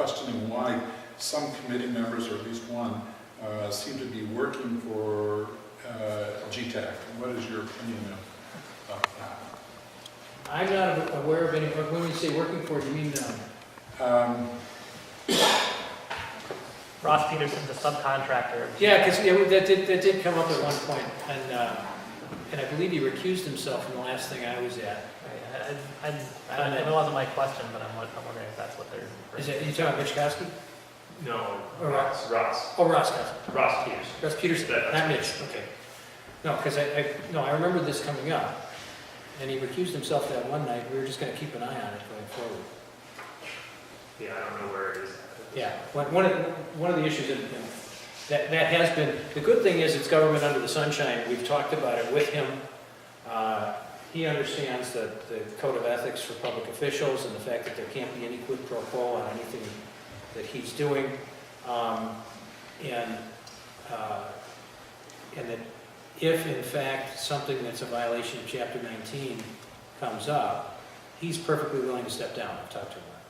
questioning why some committee members, or at least one, seem to be working for GTAC. What is your opinion of that? I'm not aware of any, when we say working for, do you mean Ross Peterson's a subcontractor. yeah, because that did come up at one point, and I believe he recused himself from the last thing I was at. I know it wasn't my question, but I'm wondering if that's what they're. Is it, you talking about Mitch Koski? No, Or Ross. Oh, Ross Koski. Ross Peterson. Ross Peterson, not Mitch, okay. No, because I remember this coming up, and he recused himself that one night. We were just going to keep an eye on it going forward. Yeah, I don't know where it is. Yeah, one of the issues that has been, the good thing is it's government under the sunshine. We've talked about it with him. He understands the code of ethics for public officials and the fact that there can't be any quid pro quo on anything that he's doing. And that if in fact something that's a violation of Chapter 19 comes up, he's perfectly willing to step down. I've talked to him about it.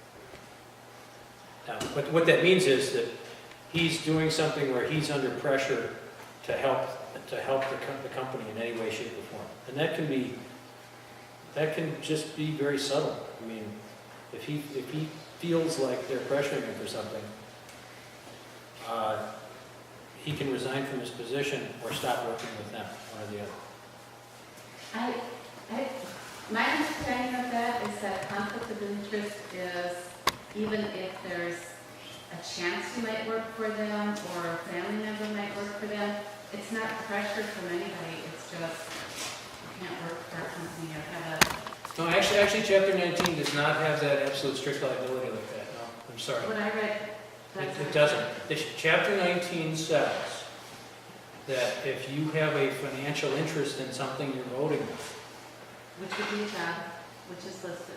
Now, what that means is that he's doing something where he's under pressure to help the company in any way, shape, or form. And that can just be very subtle. I mean, if he feels like they're pressuring him for something, he can resign from his position or stop working with them, one or the other. My understanding of that is that conflict of interest is even if there's a chance you might work for them or a family member might work for them, it's not pressure from anybody. It's just you can't work for a company or have a. No, actually, Chapter 19 does not have that absolute strict liability like that. No, I'm sorry. What I read. It doesn't. Chapter 19 says that if you have a financial interest in something you're voting on, Which would be a job, which is listed.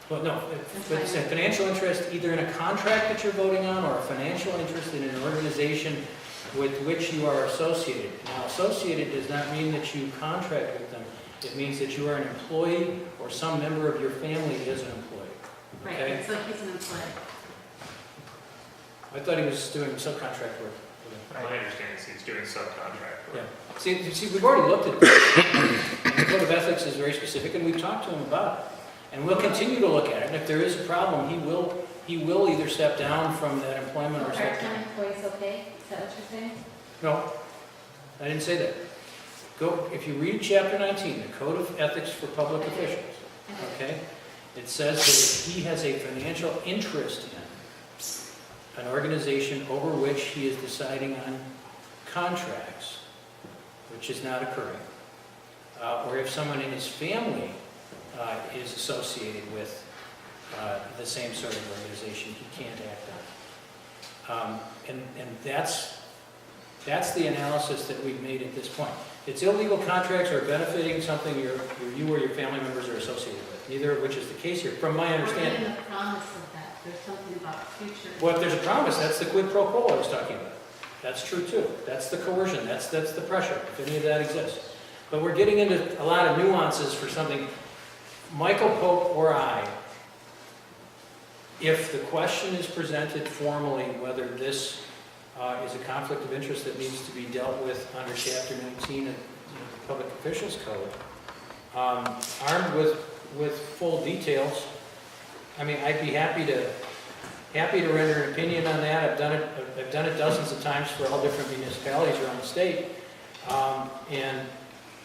well, no, it's a financial interest either in a contract that you're voting on or a financial interest in an organization with which you are associated. Now, associated does not mean that you contract with them. It means that you are an employee or some member of your family is an employee. Right, Okay? it's like he's an employee. I thought he was doing subcontract work. My understanding is he's doing subcontract work. Yeah. See, we've already looked at this. The Code of Ethics is very specific, and we've talked to him about it. And we'll continue to look at it. And if there is a problem, he will either step down from that employment or step down. Part-time employees okay? Is that what you're saying? No, I didn't say that. If you read Chapter 19, the Code of Ethics for Public Officials, okay, it says that if he has a financial interest in an organization over which he is deciding on contracts, which is not occurring, or if someone in his family is associated with the same sort of organization, he can't act on. And that's the analysis that we've made at this point. It's illegal contracts are benefiting something you or your family members are associated with, neither of which is the case here, from my understanding. We're getting the promise of that. There's something about future. Well, if there's a promise, that's the quid pro quo I was talking about. That's true too. That's the coercion. That's the pressure, if any of that exists. But we're getting into a lot of nuances for something. Michael Pope or I, if the question is presented formally whether this is a conflict of interest that needs to be dealt with under Chapter 19 of the Public Officials Code, armed with full details, I mean, I'd be happy to render an opinion on that. I've done it dozens of times for all different municipalities around the state. And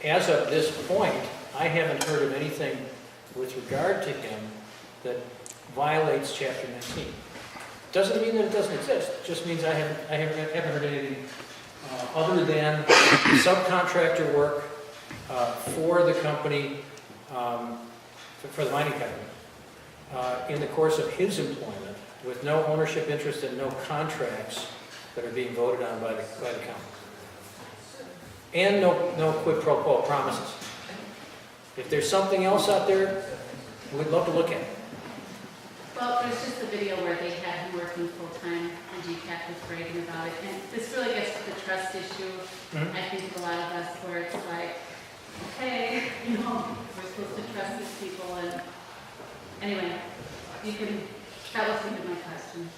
as of this point, I haven't heard of anything with regard to him that violates Chapter 19. Doesn't mean that it doesn't exist. It just means I haven't heard anything other than subcontractor work for the company, for the mining company, in the course of his employment, with no ownership interest and no contracts that are being voted on by the county. And no quid pro quo promises. If there's something else out there, we'd love to look at it. Well, there's just a video where they had him working full-time, and GCAC was bragging about it. And this really gets to the trust issue, I think, with a lot of us, where it's like, okay, we're supposed to trust these people. And anyway, you can That was going to be my question.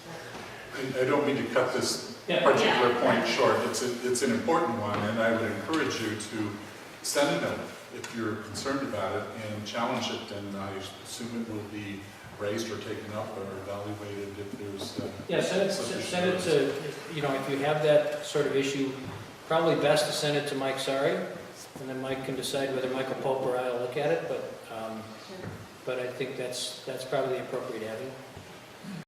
I don't mean to cut this Yeah. particular point short. It's an important one, and I would encourage you to send it in if you're concerned about it and challenge it, and I assume it will be raised or taken up or evaluated if there's. Yeah, send it to, you know, if you have that sort of issue, probably best to send it to Mike Sari, and then Mike can decide whether Michael Pope or I will look at it, but I think that's probably the appropriate avenue.